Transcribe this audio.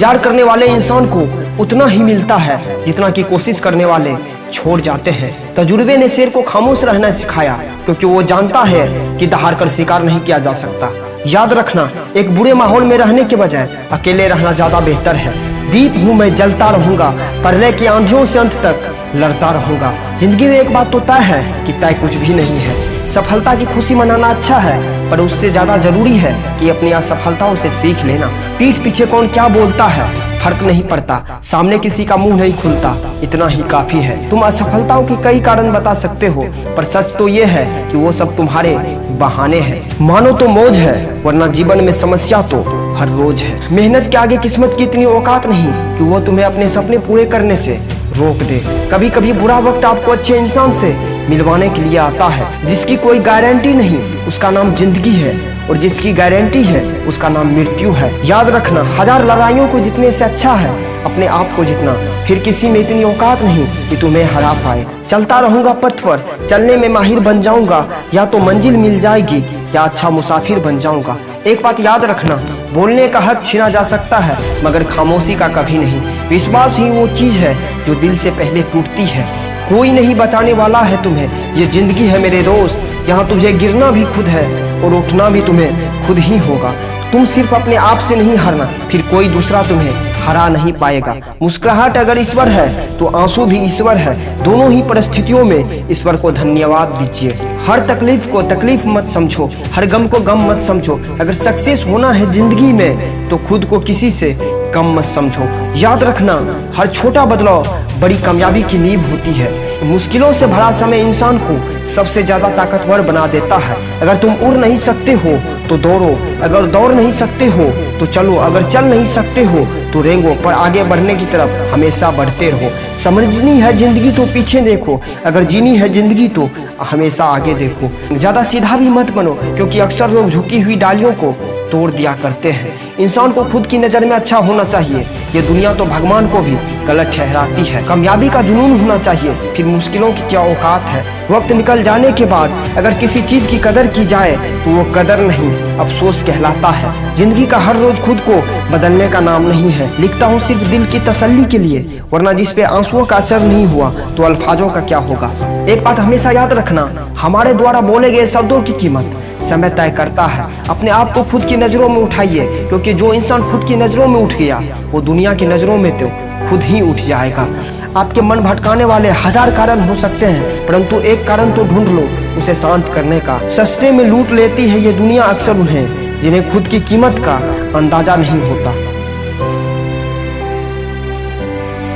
इंतजार करने वाले इंसान को उतना ही मिलता है जितना कि कोशिश करने वाले छोड़ जाते हैं। तजुर्बे ने शेर को खामोश रहना सिखाया, क्योंकि वो जानता है कि दहाड़ कर शिकार नहीं किया जा सकता। याद रखना, एक बुरे माहौल में रहने के बजाय अकेले रहना ज्यादा बेहतर है। दीप हूँ मैं, जलता रहूंगा, प्रलय की आंधियों से अंत तक लड़ता रहूंगा। जिंदगी में एक बात तो तय है कि तय कुछ भी नहीं है। सफलता की खुशी मनाना अच्छा है, पर उससे ज्यादा जरूरी है कि अपनी असफलताओं से सीख लेना। पीठ पीछे कौन क्या बोलता है फर्क नहीं पड़ता, सामने किसी का मुंह नहीं खुलता, इतना ही काफी है। तुम असफलताओं के कई कारण बता सकते हो, पर सच तो ये है कि वो सब तुम्हारे बहाने हैं। मानो तो मौज है, वरना जीवन में समस्या तो हर रोज है। मेहनत के आगे किस्मत की इतनी औकात नहीं कि वो तुम्हें अपने सपने पूरे करने से रोक दे। कभी कभी बुरा वक्त आपको अच्छे इंसान से मिलवाने के लिए आता है। जिसकी कोई गारंटी नहीं उसका नाम जिंदगी है, और जिसकी गारंटी है उसका नाम मृत्यु है। याद रखना, हजार लड़ाइयों को जीतने से अच्छा है अपने आप को जीतना। फिर किसी में इतनी औकात नहीं कि तुम्हें हरा पाए। चलता रहूंगा पथ पर, चलने में माहिर बन जाऊंगा, या तो मंजिल मिल जाएगी या अच्छा मुसाफिर बन जाऊंगा। एक बात याद रखना, बोलने का हक छीना जा सकता है मगर खामोशी का कभी नहीं। विश्वास ही वो चीज है जो दिल से पहले टूटती है। कोई नहीं बचाने वाला है तुम्हें, ये जिंदगी है मेरे दोस्त, यहाँ तुझे गिरना भी खुद है और उठना भी तुम्हें खुद ही होगा। तुम सिर्फ अपने आप से नहीं हारना, फिर कोई दूसरा तुम्हें हरा नहीं पाएगा। मुस्कुराहट अगर ईश्वर है तो आंसू भी ईश्वर है। दोनों ही परिस्थितियों में ईश्वर को धन्यवाद दीजिए। हर तकलीफ को तकलीफ मत समझो, हर गम को गम मत समझो। अगर सक्सेस होना है जिंदगी में तो खुद को किसी से कम मत समझो। याद रखना, हर छोटा बदलाव बड़ी कामयाबी की नींव होती है। मुश्किलों से भरा समय इंसान को सबसे ज्यादा ताकतवर बना देता है। अगर तुम उड़ नहीं सकते हो तो दौड़ो, अगर दौड़ नहीं सकते हो तो चलो, अगर चल नहीं सकते हो तो रेंगो, पर आगे बढ़ने की तरफ हमेशा बढ़ते रहो। समझनी है जिंदगी तो पीछे देखो, अगर जीनी है जिंदगी तो हमेशा आगे देखो। ज्यादा सीधा भी मत बनो, क्योंकि अक्सर लोग झुकी हुई डालियों को तोड़ दिया करते हैं। इंसान को खुद की नजर में अच्छा होना चाहिए, ये दुनिया तो भगवान को भी गलत ठहराती है। कामयाबी का जुनून होना चाहिए, फिर मुश्किलों की क्या औकात है। वक्त निकल जाने के बाद अगर किसी चीज की कदर की जाए तो वो कदर नहीं अफसोस कहलाता है। जिंदगी का हर रोज खुद को बदलने का नाम नहीं है। लिखता हूँ सिर्फ दिल की तसल्ली के लिए, वरना जिस पे आंसुओं का असर नहीं हुआ तो अल्फाजों का क्या होगा। एक बात हमेशा याद रखना, हमारे द्वारा बोले गए शब्दों की कीमत समय तय करता है। अपने आप को खुद की नजरों में उठाइए, क्योंकि जो इंसान खुद की नजरों में उठ गया वो दुनिया की नजरों में तो खुद ही उठ जाएगा। आपके मन भटकाने वाले हजार कारण हो सकते हैं, परंतु एक कारण तो ढूंढ लो उसे शांत करने का। सस्ते में लूट लेती है ये दुनिया अक्सर उन्हें जिन्हें खुद की कीमत का अंदाजा नहीं होता।